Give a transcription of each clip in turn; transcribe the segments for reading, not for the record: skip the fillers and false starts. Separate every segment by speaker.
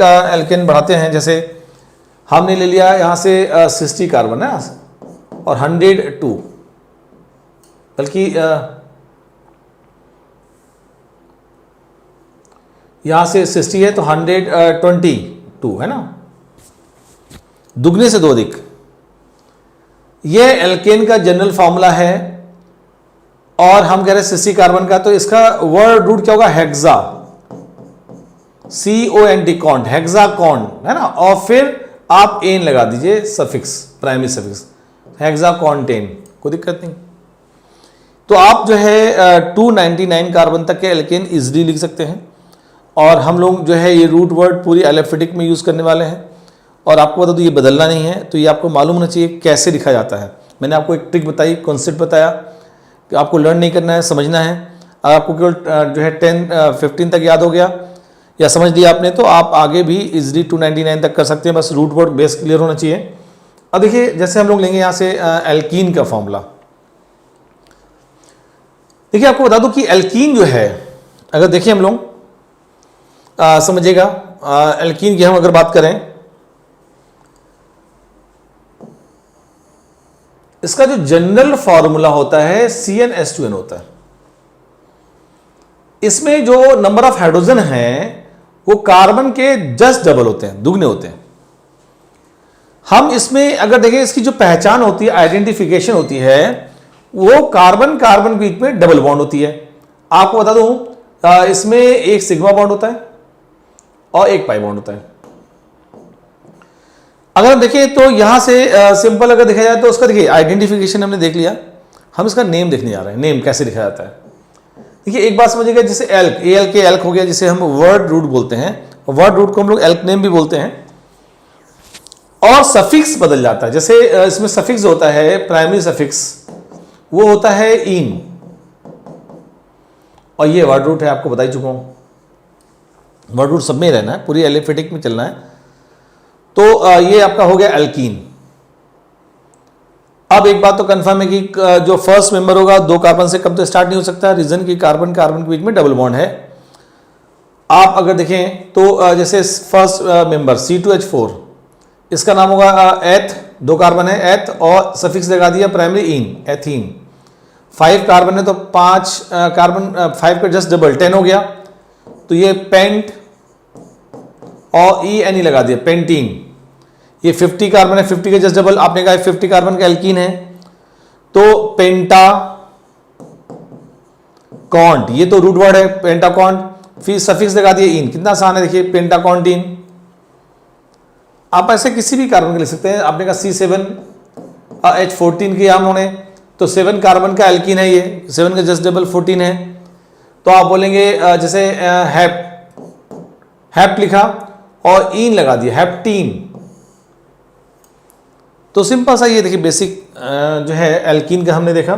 Speaker 1: का एल्केन बढ़ाते हैं, जैसे हमने ले लिया यहाँ से 60 कार्बन है और 102, बल्कि यहाँ से 60 है तो 122 है ना, दुगने से दो अधिक। ये एल्केन का जनरल फॉर्मूला है और हम कह रहे हैं 60 कार्बन का, तो इसका वर्ड रूट क्या होगा, hexa, CONT, can't, hexa can't है ना, और फिर आप एन लगा दीजिए suffix, primary suffix, hexa contain, कोई दिक्कत नहीं। तो आप जो है 299 कार्बन तक के एल्केन इजीली लिख सकते हैं। और हम लोग जो है ये रूट वर्ड पूरी एलिफेटिक में यूज़ करने वाले हैं, और आपको बता दो ये बदलना नहीं है, तो ये आपको मालूम होना चाहिए कैसे लिखा जाता है। मैंने आपको एक ट्रिक बताई, कॉन्सेप्ट बताया कि आपको लर्न नहीं करना है, समझना है। अगर आपको केवल जो है 10-15 तक याद हो गया या समझ लिया आपने, तो आप आगे भी इजीली 299 तक कर सकते हैं, bus route word base clear होना चाहिए। अब देखिए जैसे हम लोग लेंगे यहाँ से एल्कीन का फॉर्मूला। देखिए आपको बता दूं कि एल्कीन जो है, अगर देखिए हम लोग समझिएगा, एल्कीन की हम अगर बात करें, इसका जो जनरल फॉर्मूला होता है CnH2n होता है। इसमें जो नंबर ऑफ हाइड्रोजन है वो कार्बन के जस्ट डबल होते हैं, दुगने होते हैं। हम इसमें अगर देखें, इसकी जो पहचान होती है, आइडेंटिफिकेशन होती है, वो कार्बन कार्बन के बीच में डबल बॉन्ड होती है। आपको बता दूं इसमें एक सिग्मा बॉन्ड होता है और एक पाई बॉन्ड होता है। अगर हम देखें तो यहां से सिंपल अगर देखा जाए तो उसका देखिए आइडेंटिफिकेशन हमने देख लिया, हम इसका नेम देखने जा रहे हैं, नेम कैसे लिखा जाता है। देखिए एक बात समझिएगा, जैसे एल्क, ALK एल्क हो गया, जिसे हम वर्ड रूट बोलते हैं, वर्ड रूट को हम लोग एल्क नेम भी बोलते हैं। और सफिक्स बदल जाता है, जैसे इसमें सफिक्स होता है, प्राइमरी सफिक्स वो होता है इन, और ये वर्ड रूट है, आपको बता ही चुका हूं। वर्ड रूट सब में रहना है, पूरी एलिफेटिक में चलना है। तो ये आपका हो गया एल्कीन। अब एक बात तो कंफर्म है कि जो फर्स्ट मेंबर होगा 2 कार्बन से कम तो स्टार्ट नहीं हो सकता, रीजन की कार्बन कार्बन के बीच में डबल बॉन्ड है। आप अगर देखें तो जैसे फर्स्ट मेंबर C2H4, इसका नाम होगा एथ, 2 कार्बन है एथ, और सफिक्स लगा दिया प्राइमरी इन, एथीन। 5 कार्बन है तो 5 कार्बन, 5 का जस्ट डबल 10 हो गया, तो ये पेंट, और ENE लगा दिया, पेंटीन। ये 50 कार्बन है, 50 का जस्ट डबल, आपने कहा 50 कार्बन का एल्कीन है, तो पेंटा कॉन्ट, ये तो रूट वर्ड है पेंटा कॉन्ट, फिर सफिक्स लगा दिए इन। कितना आसान है, देखिए पेंटा कॉन्टीन। आप ऐसे किसी भी कार्बन के लिख सकते हैं। आपने कहा C7H14 किया हम लोगों ने, तो 7 कार्बन का एल्कीन है, ये 7 का जस्ट डबल 14 है, तो आप बोलेंगे जैसे हैप लिखा और इन लगा दिया, हैप्टीन। तो सिंपल सा ये देखिए बेसिक जो है एल्कीन का हमने देखा।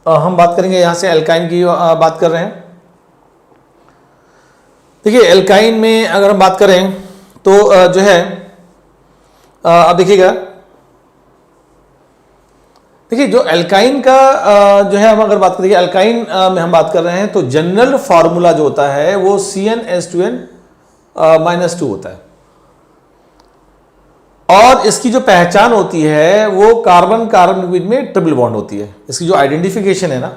Speaker 1: हम बात करेंगे यहां से एल्काइन की बात कर रहे हैं। देखिए एल्काइन में अगर हम बात करें तो जो है अब देखिएगा, देखिए जो एल्काइन का जो है हम अगर बात करेंगे, एल्काइन में हम बात कर रहे हैं, तो जनरल फॉर्मूला जो होता है वो CnH2n-2 होता है, और इसकी जो पहचान होती है वो कार्बन कार्बन के बीच में ट्रिपल बॉन्ड होती है। इसकी जो आइडेंटिफिकेशन है ना,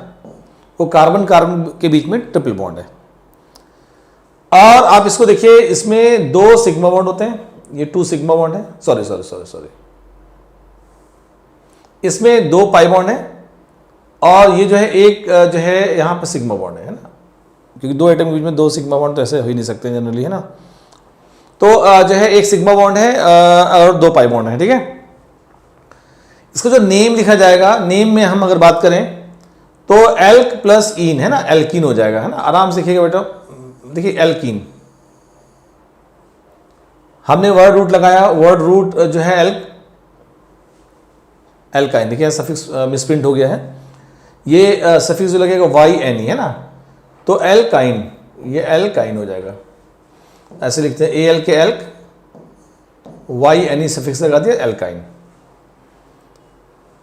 Speaker 1: वो कार्बन कार्बन के बीच में ट्रिपल बॉन्ड है। और आप इसको देखिए, इसमें 2 सिग्मा बॉन्ड होते हैं, ये 2 सिग्मा बॉन्ड है, सॉरी, इसमें 2 पाई बॉन्ड है, और ये जो है एक जो है यहाँ पर सिग्मा बॉन्ड है ना, क्योंकि 2 एटम के बीच में 2 सिग्मा बॉन्ड तो ऐसे हो ही नहीं सकते जनरली, है ना। तो जो है एक सिग्मा बॉन्ड है और 2 पाई बॉन्ड है, ठीक है। इसका जो नेम लिखा जाएगा, नेम में हम अगर बात करें तो एल्क प्लस इन है ना, एल्कीन हो जाएगा, है ना। आराम से लिखिएगा बेटा, देखिए एल्कीन, हमने वर्ड रूट लगाया, वर्ड रूट जो है एल्क, एल्काइन, देखिए सफिक्स मिसप्रिंट हो गया है, ये सफिक्स जो लगेगा YNE है ना, तो एल्काइन, ये एल्काइन हो जाएगा, ऐसे लिखते हैं ALK एल्क, YNE सफिक्स लगा दिया, एल्काइन।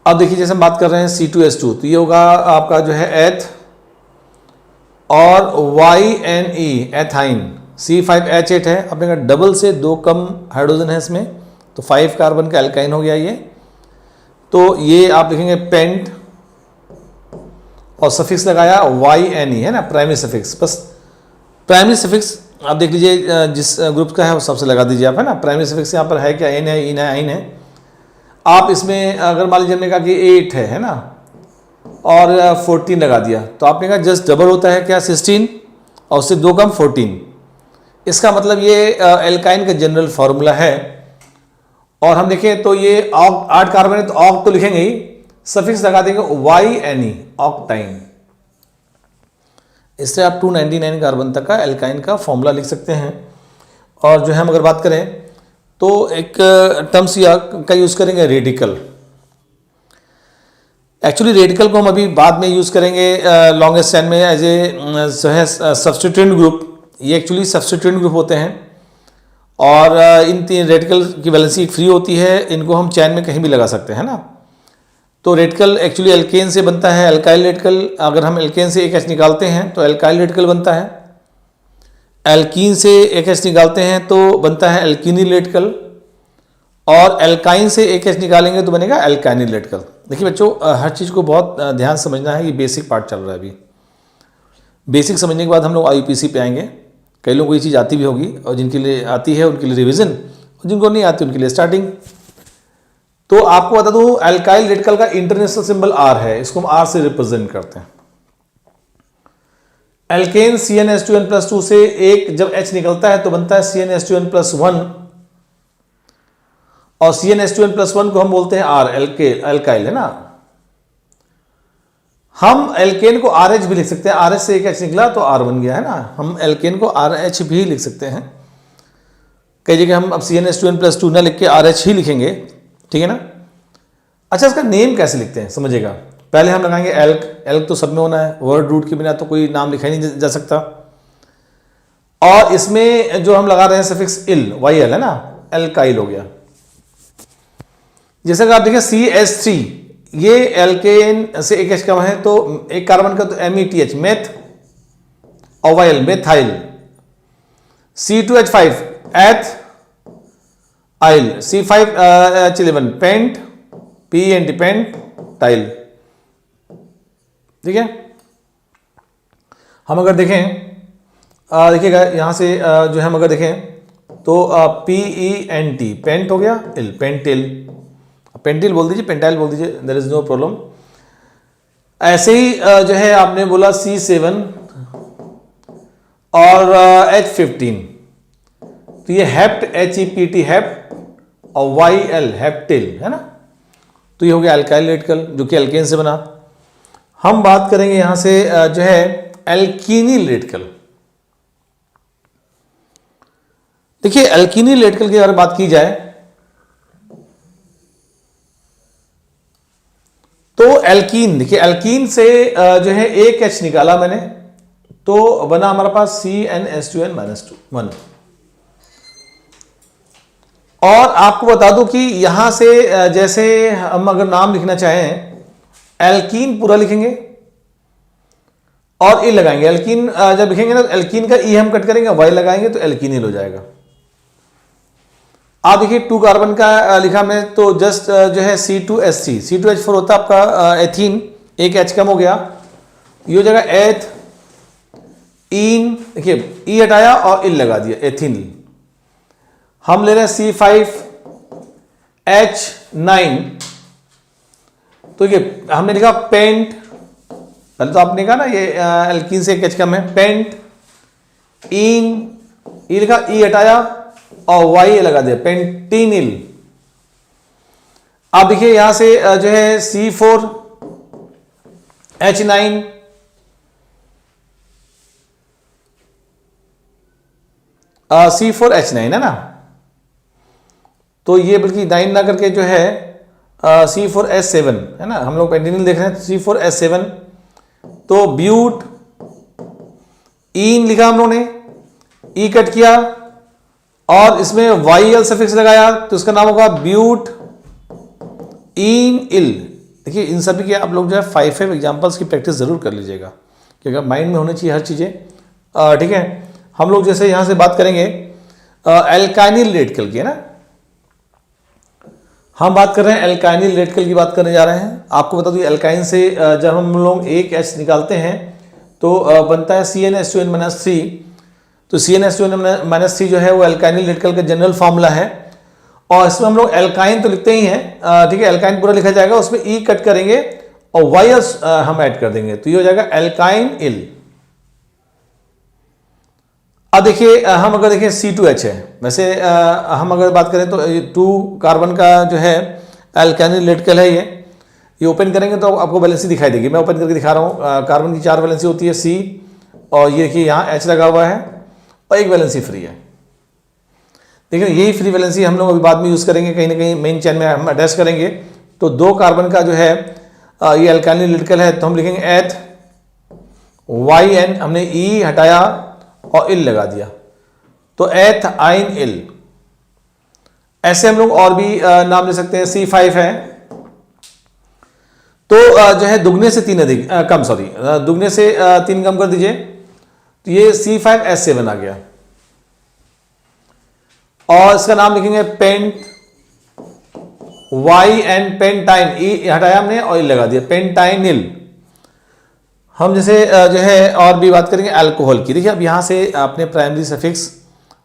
Speaker 1: अब देखिए जैसे हम बात कर रहे हैं C2H2, तो ये होगा आपका जो है एथ, और YNE एथाइन C5H8 है, अपने का डबल से 2 कम हाइड्रोजन है इसमें, तो 5 कार्बन का एल्काइन हो गया ये। तो ये आप लिखेंगे पेंट और सफिक्स लगाया YNE है ना, प्राइमरी सफिक्स। बस प्राइमरी सफिक्स आप देख लीजिए जिस ग्रुप का है वो सबसे लगा दीजिए आप, है ना। प्राइमरी सफिक्स यहाँ पर है क्या, एन है, इन है, आइन है। आप इसमें अगर मान लीजिए हमने कहा कि 8 है ना, और 14 लगा दिया, तो आपने कहा जस्ट डबल होता है क्या, 16, और उससे 2 कम 14। इसका मतलब ये एल्काइन का जनरल फॉर्मूला है। और हम देखें तो ये 8 कार्बन है, तो ऑक्ट तो लिखेंगे ही, सफिक्स लगा देंगे YNE, ऑक्टाइन। इससे आप 299 कार्बन तक का एल्काइन का फॉर्मूला लिख सकते हैं। और जो है हम अगर बात करें तो एक टर्म्स का यूज़ करेंगे रेडिकल। एक्चुअली रेडिकल को हम अभी बाद में यूज़ करेंगे लॉन्गेस्ट चैन में एज ए जो है सब्स्टिट्यूएंट ग्रुप। ये एक्चुअली सब्स्टिट्यूएंट ग्रुप होते हैं और इन तीन रेडिकल की वैलेंसी फ्री होती है, इनको हम चैन में कहीं भी लगा सकते हैं ना। तो रेडिकल एक्चुअली एल्केन से बनता है, एल्काइल रेडिकल। अगर हम एल्केन से एक H निकालते हैं तो एल्काइल रेडिकल बनता है, एल्कीन से एक H निकालते हैं तो बनता है एल्कीनिल रेडिकल, और एल्काइन से एक H निकालेंगे तो बनेगा एल्काइनिल रेडिकल। देखिए बच्चों, हर चीज़ को बहुत ध्यान समझना है, ये बेसिक पार्ट चल रहा है अभी। बेसिक समझने के बाद हम लोग IUPAC पे आएंगे। कई लोगों को ये चीज़ आती भी होगी, और जिनके लिए आती है उनके लिए रिवीजन, और जिनको नहीं आती उनके लिए स्टार्टिंग। तो आपको बता दूं, एल्काइल रेडिकल का इंटरनेशनल सिंबल R है, इसको हम R से रिप्रेजेंट करते हैं। एल्केन CnH2n+2 से एक जब H निकलता है तो बनता है CnH2n+1, और CnH2n+1 को हम बोलते हैं R, एल्काइल है ना। हम एल्केन को RH भी लिख सकते हैं, RH से एक H निकला तो R बन गया है ना। हम एल्केन को RH भी लिख सकते हैं। कई जगह हम अब CnH2n+2 ना लिख के RH ही लिखेंगे, ठीक है ना। अच्छा, इसका नेम कैसे लिखते हैं समझिएगा। पहले हम लगाएंगे एल्क तो सब में होना है, वर्ड रूट के बिना तो कोई नाम लिखा ही नहीं जा सकता। और इसमें जो हम लगा रहे हैं सफिक्स इल, YL है ना, एल्काइल हो गया। जैसे कि आप देखें CH3, ये एल्केन से एक H कम है तो एक कार्बन का, तो METH, मेथ, और YL methyl. C2H5 ethyl, C5H11 pent, PENT pentyl, ठीक है। हम अगर देखें देखिएगा यहाँ से जो है हम अगर देखें तो PENT पेंट हो गया, इल पेंटिल, पेंटिल बोल दीजिए, पेंटाइल बोल दीजिए, देयर इज नो प्रॉब्लम। ऐसे ही जो है आपने बोला C7 और H15, तो ये हेप्ट, HEPT हेप्ट, और YL हेप्टिल है ना। तो ये हो गया एल्काइल रेडिकल जो कि एल्केन से बना। हम बात करेंगे यहां से जो है एल्कीनिल रेडिकल। देखिए एल्कीनिल रेडिकल की अगर बात की जाए तो एल्कीन, देखिए एल्कीन से जो है एक H निकाला मैंने तो बना हमारे पास CnH2n-1। और आपको बता दूं कि यहां से जैसे हम अगर नाम लिखना चाहें, एल्कीन पूरा लिखेंगे और ई लगाएंगे। एल्कीन जब लिखेंगे ना तो एल्कीन का ई हम कट करेंगे, वाई लगाएंगे तो एल्कीनिल हो जाएगा। आप देखिए 2 कार्बन का लिखा हमने तो जस्ट जो है C2H3, C2H4 होता है आपका एथीन, एक H कम हो गया, ये हो जाएगा एथ इन। देखिए ई हटाया और इल लगा दिया, एथीनिल। हम ले रहे हैं C5H9, तो ये हमने लिखा पेंट, पहले तो आपने कहा ना ये एल्कीन से एक H कम है, पेंट इन, ई लिखा, ई हटाया और वाई लगा दिया, पेंटिनिल। आप देखिए यहां से जो है C4H9, C4H9 है ना, तो ये बल्कि 9 ना करके जो है C4H7 है ना। हम लोग पेंटिनिल देख रहे हैं, C4H7, तो ब्यूट, इन लिखा हम लोगों ने, ई कट किया और इसमें YL सफिक्स लगाया तो इसका नाम होगा ब्यूट इन इल। देखिए इन सभी के आप लोग जो है 5 एग्जांपल्स की प्रैक्टिस जरूर कर लीजिएगा, क्योंकि माइंड में होनी चाहिए हर चीज़ें, ठीक है। हम लोग जैसे यहां से बात करेंगे एल्काइनिल रेडिकल की, है ना, हम बात कर रहे हैं एल्काइनिल रेडिकल की बात करने जा रहे हैं। आपको बता दूं एल्काइन से जब हम लोग एक H निकालते हैं तो बनता है CnH2n-3। तो CnH2n-3 जो है वो एल्काइनिल रेडिकल का जनरल फार्मूला है, और इसमें हम लोग एल्काइन तो लिखते ही हैं, ठीक है, एल्काइन पूरा लिखा जाएगा, उसमें E कट करेंगे और YS हम ऐड कर देंगे, तो ये हो जाएगा एल्काइन इल। अब देखिए हम अगर देखें C2H है, वैसे हम अगर बात करें तो 2 कार्बन का जो है एल्काइनिल रेडिकल है, ये ओपन करेंगे तो आपको वैलेंसी दिखाई देगी। मैं ओपन करके दिखा रहा हूँ। कार्बन की 4 वैलेंसी होती है C, और ये देखिए यहाँ H लगा हुआ है और एक वैलेंसी फ्री है। देखिए यही फ्री वैलेंसी हम लोग अभी बाद में यूज़ करेंगे, कहीं ना कहीं मेन चेन में हम अटैच करेंगे। तो 2 कार्बन का जो है ये एल्काइनिल रेडिकल है, तो हम लिखेंगे एथ YN, हमने E हटाया और इल लगा दिया, तो एथ आइन इल। ऐसे हम लोग और भी नाम ले सकते हैं। C5 है, तो जो है दुगने से 3 अधिक कम, सॉरी दुगने से 3 कम कर दीजिए, तो ये C5H7 आ गया। और इसका नाम लिखेंगे पेंट, YN पेंटाइन, E हटाया हमने और इल लगा दिया, पेंटाइनिल। हम जैसे जो है और भी बात करेंगे अल्कोहल की। देखिए अब यहाँ से आपने प्राइमरी सफिक्स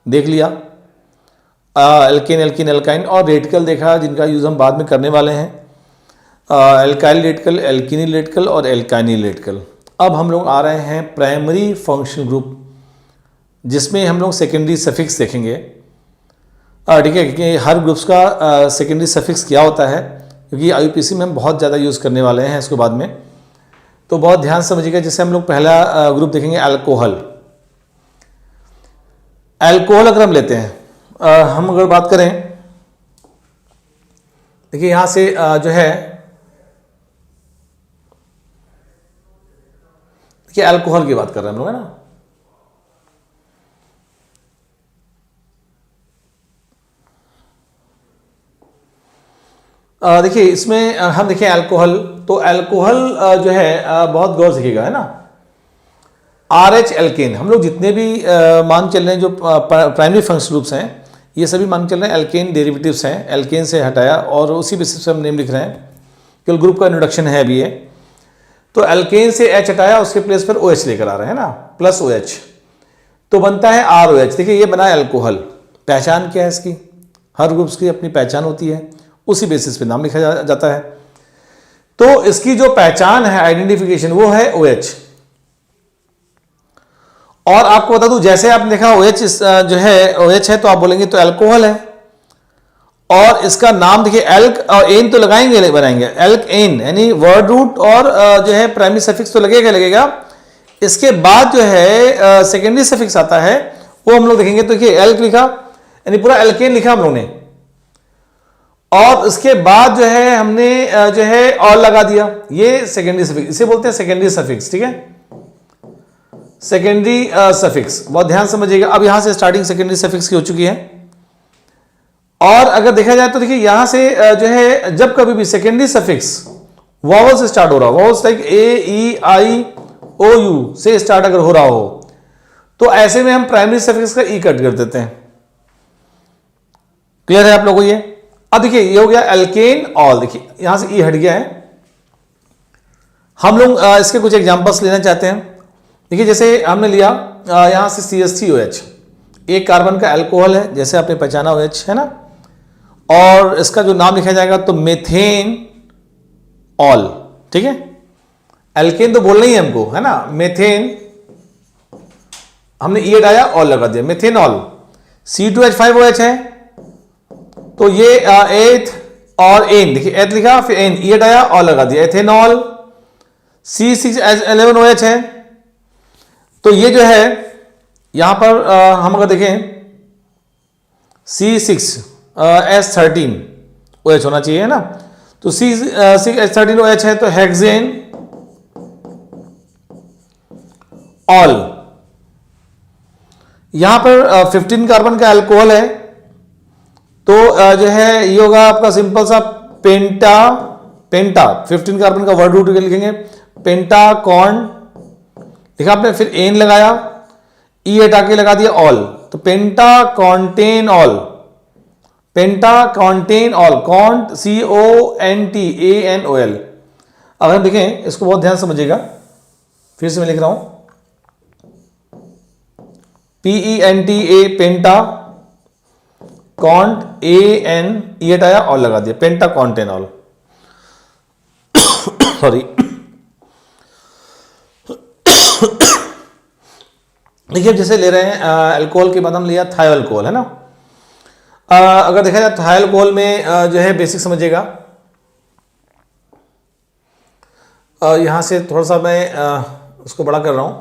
Speaker 1: देख लिया, एल्केन, एल्कीन, एल्काइन, और रेडिकल देखा जिनका यूज़ हम बाद में करने वाले हैं, एल्काइल रेडिकल, एल्कीनिल रेडिकल और एल्काइनिल रेडिकल। अब हम लोग आ रहे हैं प्राइमरी फंक्शनल ग्रुप, जिसमें हम लोग सेकेंडरी सफिक्स देखेंगे, ठीक है, क्योंकि हर ग्रुप्स का सेकेंडरी सफिक्स क्या होता है, क्योंकि IUPAC में हम बहुत ज़्यादा यूज़ करने वाले हैं इसको बाद में, तो बहुत ध्यान से समझिएगा। जैसे हम लोग पहला ग्रुप देखेंगे अल्कोहल। अल्कोहल अगर हम लेते हैं, हम अगर बात करें, देखिए यहां से जो है, देखिए अल्कोहल की बात कर रहे हैं हम लोग, है ना। देखिए इसमें हम देखें अल्कोहल, तो अल्कोहल जो है बहुत गौर से देखिएगा, है ना। RH एल्केन, हम लोग जितने भी मान चल रहे हैं जो प्राइमरी फंक्शनल ग्रुप्स हैं, ये सभी मान चल रहे हैं एल्केन डेरिवेटिव्स हैं, एल्केन से हटाया और उसी बेसिस पे हम नेम लिख रहे हैं, केवल ग्रुप का इंट्रोडक्शन है अभी ये। तो एल्केन से H हटाया, उसके प्लेस पर OH लेकर आ रहे हैं ना, प्लस OH, तो बनता है ROH। देखिए ये बना अल्कोहल। पहचान क्या है इसकी, हर ग्रुप्स की अपनी पहचान होती है, उसी बेसिस पे नाम लिखा जाता है। तो इसकी जो पहचान है, आइडेंटिफिकेशन, वो है OH। और आपको बता दूं, जैसे आपने देखा OH जो है OH है, तो आप बोलेंगे तो अल्कोहल है, और इसका नाम देखिए एल्क और एन तो लगाएंगे, बनाएंगे एल्क एन, यानी वर्ड रूट और जो है प्राइमरी सफिक्स तो लगेगा। इसके बाद जो है सेकेंडरी सफिक्स आता है, वो हम लोग देखेंगे। तो देखिए एल्क लिखा, यानी पूरा एल्केन लिखा हम लोग ने, और उसके बाद जो है हमने जो है और लगा दिया, ये सेकेंडरी सफिक्स, इसे बोलते हैं सेकेंडरी सफिक्स, ठीक है, सेकेंडरी सफिक्स। बहुत ध्यान समझिएगा। अब यहां से स्टार्टिंग सेकेंडरी सफिक्स की हो चुकी है, और अगर देखा जाए तो देखिए यहां से जो है जब कभी भी सेकेंडरी सफिक्स वॉवल से स्टार्ट हो रहा हो, वॉवल्स लाइक AEIOU से स्टार्ट अगर हो रहा हो, तो ऐसे में हम प्राइमरी सफिक्स का E कट कर देते हैं। क्लियर है आप लोगों को ये? अब देखिए ये हो गया एल्केन ऑल, देखिए यहां से E हट गया है। हम लोग इसके कुछ एग्जांपल्स लेना चाहते हैं। देखिए जैसे हमने लिया यहां से CH3OH, एक कार्बन का अल्कोहल है, जैसे आपने पहचाना OH है ना, और इसका जो नाम लिखा जाएगा तो मेथेन ऑल, ठीक है। एल्केन तो बोलना ही है हमको, है ना, मेथेन, हमने E हटाया और लगा दिया, मेथेनॉल। C2H5OH है, तो ये एथ और एन, देखिए एथ लिखा फिर एन, E हटाया और लगा दिया, एथेनॉल। C6H11OH है, तो ये जो है यहां पर हम अगर देखें C6H13OH होना चाहिए, है ना, तो C6H13OH है, तो हेक्सेन ऑल। यहां पर 15 कार्बन का अल्कोहल है, तो जो है ये होगा आपका सिंपल सा पेंटा 15 कार्बन का वर्ड रूट लिखेंगे, पेंटाकॉन लिखा आपने, फिर एन लगाया, ई हटा के लगा दिया ऑल, तो pentacontanol, pentacontanol, कॉन्ट CONTANOL। अगर हम देखें इसको बहुत ध्यान समझिएगा, फिर से मैं लिख रहा हूं PENTA, पेंटा, कॉन्ट AN, ई हटाया ऑल लगा दिया, पेंटा कॉन्टेन ऑल। सॉरी। देखिए जैसे ले रहे हैं अल्कोहल के बाद हम लिया थायो अल्कोहल, है ना। अगर देखा जाए थायो अल्कोहल में जो है बेसिक समझिएगा, यहां से थोड़ा सा मैं उसको बड़ा कर रहा हूं।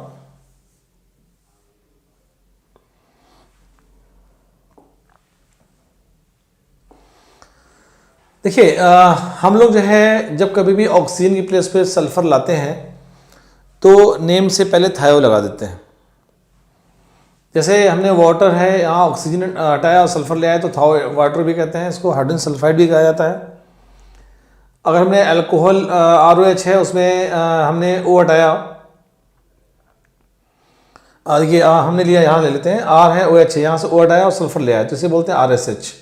Speaker 1: देखिए हम लोग जो है जब कभी भी ऑक्सीजन की प्लेस पे सल्फर लाते हैं तो नेम से पहले थायो लगा देते हैं। जैसे हमने वाटर है, यहाँ ऑक्सीजन हटाया और सल्फर ले आया तो थायो वाटर भी कहते हैं, इसको हाइड्रोजन सल्फाइड भी कहा जाता है। अगर हमने अल्कोहल ROH है उसमें हमने O हटाया, देखिए हमने लिया, यहाँ ले लेते हैं R है OH है, यहाँ से O हटाया और सल्फर ले आया तो इसे बोलते हैं RSH।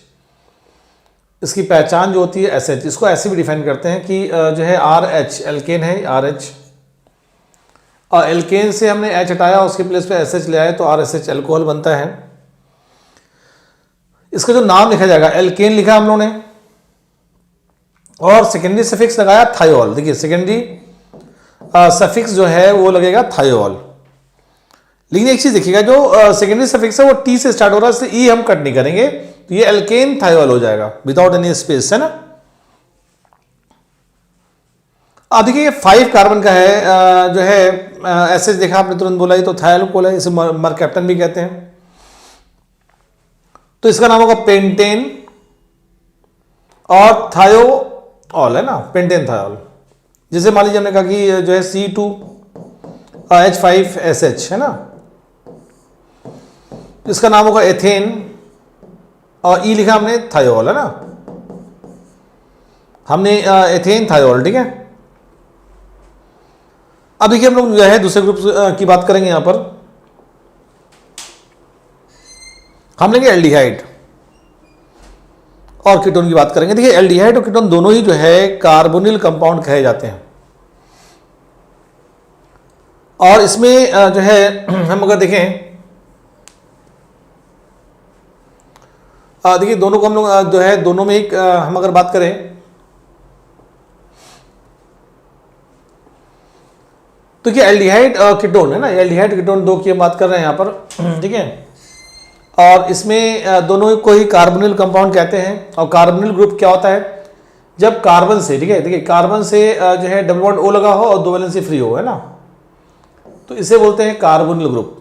Speaker 1: इसकी पहचान जो होती है SH, इसको ऐसे भी डिफाइन करते हैं कि जो है RH एल्केन है RH, और एल्केन से हमने H हटाया उसके प्लेस पे SH ले आए तो RSH अल्कोहल बनता है। इसका जो नाम लिखा जाएगा, एल्केन लिखा हम लोगों ने और सेकेंडरी सफिक्स लगाया थायोल। देखिए सेकेंडरी सफिक्स जो है वो लगेगा थायोल। लेकिन एक चीज देखिएगा, जो सेकेंडरी सफिक्स है वो T से स्टार्ट हो रहा है, इसलिए E हम कट नहीं करेंगे, तो ये एल्केन थायोल हो जाएगा विदाउट एनी स्पेस, है ना। अब देखिए 5 कार्बन का है, जो है ऐसे देखा आपने तुरंत बोला ही तो थायल अल्कोहल है, इसे मरकैप्टन भी कहते हैं। तो इसका नाम होगा पेंटेन और थायोल, है ना, पेंटेन थायोल। जैसे मान लीजिए हमने कहा कि जो है C2H5SH, है ना, तो इसका नाम होगा एथेन और E लिखा हमने थायोल, है ना, हमने एथेन थायोल, ठीक है। अब देखिए हम लोग जो है दूसरे ग्रुप की बात करेंगे। यहां पर हम लेंगे एल्डिहाइड और कीटोन की बात करेंगे। देखिए एल्डिहाइड और कीटोन दोनों ही जो है कार्बोनिल कंपाउंड कहे जाते हैं, और इसमें जो है हम अगर देखें, देखिए दोनों को हम लोग जो है दोनों में एक हम अगर बात करें तो क्या एल्डिहाइड कीटोन है ना, एल्डिहाइड कीटोन दो की हम बात कर रहे हैं यहाँ पर, ठीक है। और इसमें दोनों को ही कार्बोनिल कंपाउंड कहते हैं। और कार्बोनिल ग्रुप क्या होता है, जब कार्बन से, ठीक है, देखिए कार्बन से जो है डबल बॉन्ड O लगा हो और 2 वैलेंसी फ्री हो, है ना, तो इसे बोलते हैं कार्बोनिल ग्रुप।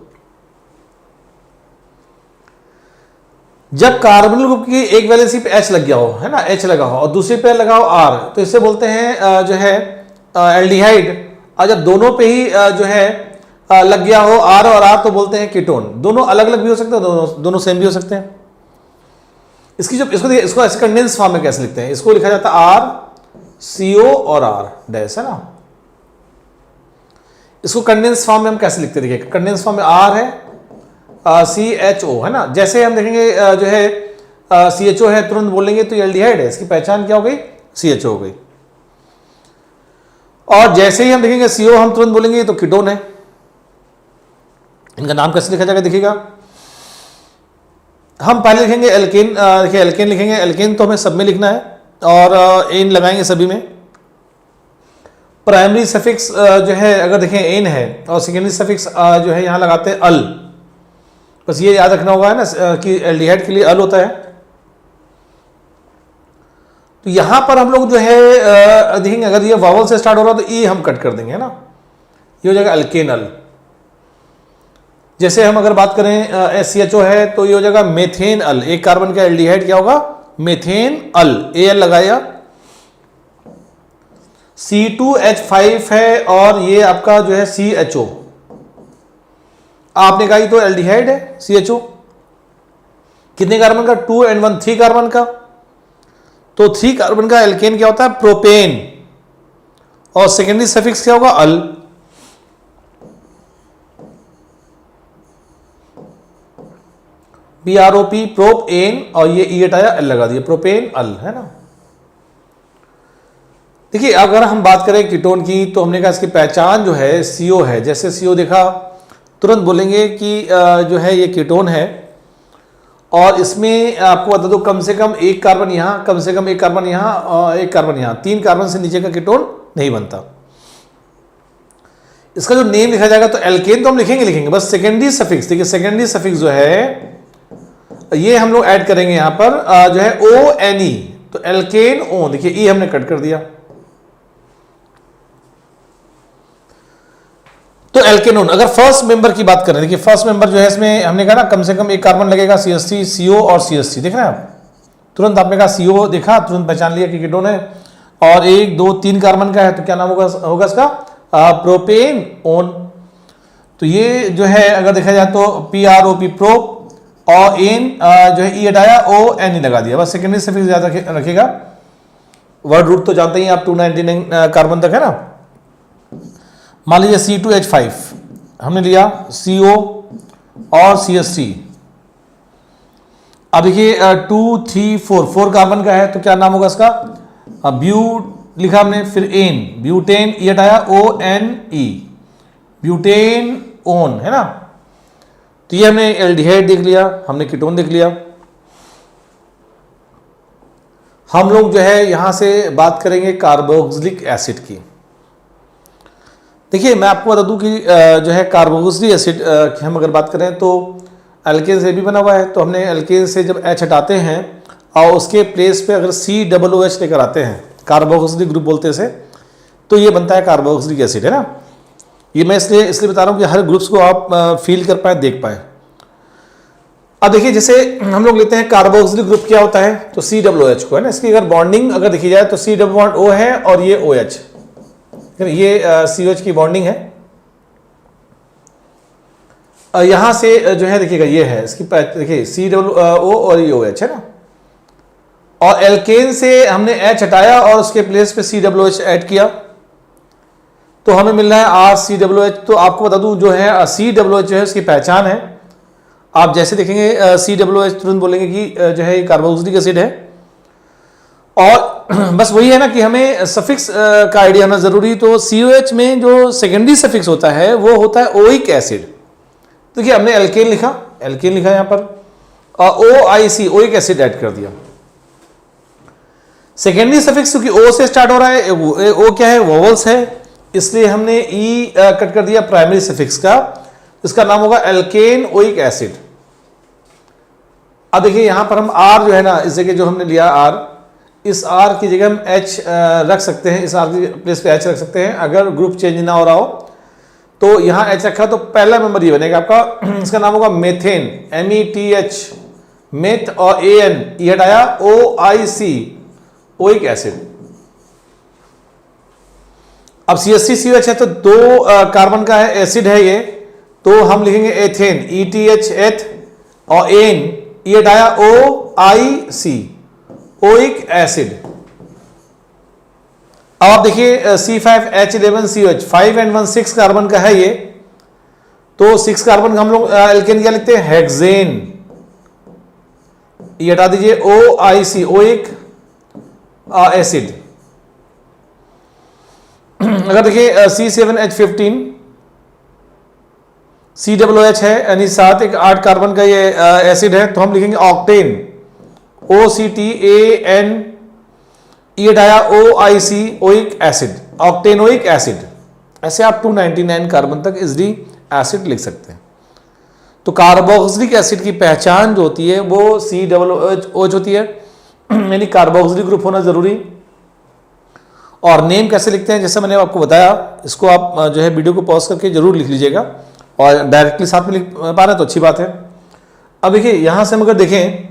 Speaker 1: जब कार्बोनिल ग्रुप की एक वैलेंसी पे H लग गया हो, है ना, H लगा हो, और दूसरी पे लगा हो R, तो इसे बोलते हैं जो है एल्डिहाइड। और जब दोनों पे ही जो है लग गया हो R और R, तो बोलते हैं कीटोन। दोनों अलग अलग भी हो सकते हैं, दोनों सेम भी हो सकते हैं। इसकी जो इसको ऐसे कंडेंस फॉर्म में कैसे लिखते हैं, इसको लिखा जाता है RCO और R डैश, है ना। इसको कंडेंस फॉर्म में हम कैसे लिखते हैं, देखिए कंडेंस फॉर्म में R है CHO, है ना। जैसे हम देखेंगे जो है CHO है, तुरंत बोलेंगे तो एल्डिहाइड है, इसकी पहचान क्या हो गई, CHO हो गई। और जैसे ही हम देखेंगे CO, हम तुरंत बोलेंगे तो कीटोन है। इनका नाम कैसे लिखा जाएगा, देखिएगा हम पहले लिखेंगे एल्केन। देखिए एल्केन लिखेंगे, एल्केन तो हमें सब में लिखना है और एन लगाएंगे सभी में। प्राइमरी सफिक्स जो है अगर देखें एन है, और सेकेंडरी सफिक्स जो है यहां लगाते हैं अल। बस ये याद रखना होगा, है ना, कि एल्डिहाइड के लिए अल होता है। तो यहां पर हम लोग जो है देखेंगे, अगर ये वावल से स्टार्ट हो रहा है तो ई हम कट कर देंगे, है ना, ये हो जाएगा अल्केनल। जैसे हम अगर बात करें SCHO है तो ये हो जाएगा मेथेन अल। एक कार्बन का एल्डिहाइड क्या होगा, मेथेन अल, AL लगाया। C2H5 है और ये आपका जो है CHO, आपने कहा तो एल्डिहाइड है CHO। कितने कार्बन का, 2 and 1, 3 कार्बन का। तो 3 कार्बन का एल्केन क्या होता है, प्रोपेन, और सेकेंडरी सफिक्स क्या होगा, अल। PROP प्रोप एन, और ये ई हटाया एल लगा दिया, प्रोपेन अल, है ना। देखिए अगर हम बात करें कीटोन की तो हमने कहा इसकी पहचान जो है CO है। जैसे CO देखा तुरंत बोलेंगे कि जो है ये कीटोन है, और इसमें आपको बता दो कम से कम एक कार्बन यहाँ, कम से कम एक कार्बन यहाँ और एक कार्बन यहाँ, 3 कार्बन से नीचे का कीटोन नहीं बनता। इसका जो नेम लिखा जाएगा तो एल्केन तो हम लिखेंगे बस सेकेंडरी सफिक्स, देखिए सेकेंडरी सफिक्स जो है ये हम लोग ऐड करेंगे यहाँ पर जो है ONE, तो एल्केन ओन, देखिए ई हमने कट कर दिया, तो एल्केनोन। अगर फर्स्ट मेंबर की बात करें, देखिए फर्स्ट मेंबर जो है इसमें हमने कहा ना कम से कम एक कार्बन लगेगा, CH3 CO और CH3, देख रहे हैं आप, तुरंत आपने कहा CO देखा, तुरंत पहचान लिया कि कीटोन है, और 1 2 3 कार्बन का है तो क्या नाम होगा इसका, प्रोपेन ओन। तो ये जो है अगर देखा जाए तो PROP प्रोप, और एन जो है ई हटाया ONE लगा दिया, बस सेकेंडरी सफिक्स ज्यादा रखेगा। वर्ड रूट तो जानते ही आप 299 कार्बन तक है ना। मान लीजिए C2H5 हमने लिया, CO और CH3, अब देखिए 2 3 4 कार्बन का है तो क्या नाम होगा इसका, ब्यू लिखा हमने, फिर एन, ब्यूटेन, ई हटाया ONE, ब्यूटेन ओन, है ना। तो ये हमने एल्डिहाइड देख लिया, हमने कीटोन देख लिया। हम लोग जो है यहां से बात करेंगे कार्बोक्सिलिक एसिड की। देखिए मैं आपको बता दूं कि जो है कार्बोक्सिलिक एसिड की हम अगर बात करें तो एल्केन से भी बना हुआ है, तो हमने एल्केन से जब H हटाते हैं और उसके प्लेस पे अगर COOH लेकर आते हैं, कार्बोक्सिलिक ग्रुप बोलते हैं इसे, तो ये बनता है कार्बोक्सिलिक एसिड, है ना। ये मैं इसलिए बता रहा हूँ कि हर ग्रुप्स को आप फील कर पाए, देख पाए। अब देखिए जैसे हम लोग लेते हैं कार्बोक्सिलिक ग्रुप क्या होता है, तो COOH को, है ना। इसकी अगर बॉन्डिंग अगर देखी जाए तो C डबल बॉन्ड O है और ये OH, ये COH की बॉन्डिंग है। यहां से जो है देखिएगा ये है इसकी, देखिए COO और ये OH, है ना। और एल्केन से हमने H हटाया और उसके प्लेस पे COOH ऐड किया, तो हमें मिल रहा है RCOOH। तो आपको बता दूं जो है COOH जो है उसकी पहचान है, आप जैसे देखेंगे COOH तुरंत बोलेंगे कि जो है ये कार्बोक्सिलिक एसिड है। और बस वही है ना कि हमें सफिक्स का आइडिया होना जरूरी। तो COH में जो सेकेंडरी सफिक्स होता है वो होता है ओइक एसिड। देखिए हमने एल्केन लिखा यहां पर, और OIC ओइक एसिड ऐड कर दिया। सेकेंडरी सफिक्स क्योंकि O से स्टार्ट हो रहा है, O क्या है, वोवल्स है, इसलिए हमने E कट कर दिया प्राइमरी सफिक्स का, इसका नाम होगा एल्केन ओइक एसिड। अब देखिए यहां पर हम R जो है ना, इस जगह जो हमने लिया R, इस R की जगह हम H रख सकते हैं, इस R की प्लेस पे H रख सकते हैं अगर ग्रुप चेंज ना हो रहा हो। तो यहां H रखा तो पहला मेंबर ये बनेगा आपका, इसका नाम होगा मेथेन, METH, मेथ, और AN ई हटाया OIC ओइक एसिड। अब CH3COH है तो 2 कार्बन का है, एसिड है ये, तो हम लिखेंगे एथेन, ETH एथ, और एन ई हटाया OIC ओइक एसिड। अब आप देखिए C5H11COH 5 and 1 6 कार्बन का है ये, तो 6 कार्बन का हम लोग एल्केन क्या लिखते हैं, हेक्सेन, ये हटा दीजिए OIC ओइक एसिड। अगर देखिए C7H15 COOH है, यानी 8 कार्बन का ये एसिड है, तो हम लिखेंगे ऑक्टेन, OCTAN ई हटाया OIC ओइक एसिड, ऑक्टेनोइक एसिड। ऐसे आप 299 कार्बन तक इजली एसिड लिख सकते हैं। तो कार्बोक्सिलिक एसिड की पहचान जो होती है वो COOH होती है, यानी कार्बोक्सिलिक ग्रुप होना जरूरी। और नेम कैसे लिखते हैं, जैसे मैंने आपको बताया, इसको आप जो है वीडियो को पॉज करके जरूर लिख लीजिएगा, और डायरेक्टली साथ में लिख पा रहे हैं तो अच्छी बात है। अब देखिए यहां से हम अगर देखें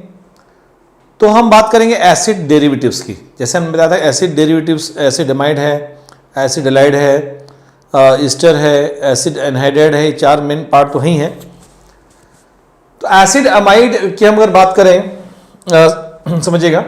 Speaker 1: तो हम बात करेंगे एसिड डेरिवेटिव्स की। जैसे हमने बताया था एसिड डेरिवेटिव्स, एसिडमाइड है, एसिड हैलाइड है, ईस्टर है, एसिड एनहाइड्राइड है, 4 मेन पार्ट तो ही हैं। तो एसिड अमाइड की हम अगर बात करें, समझिएगा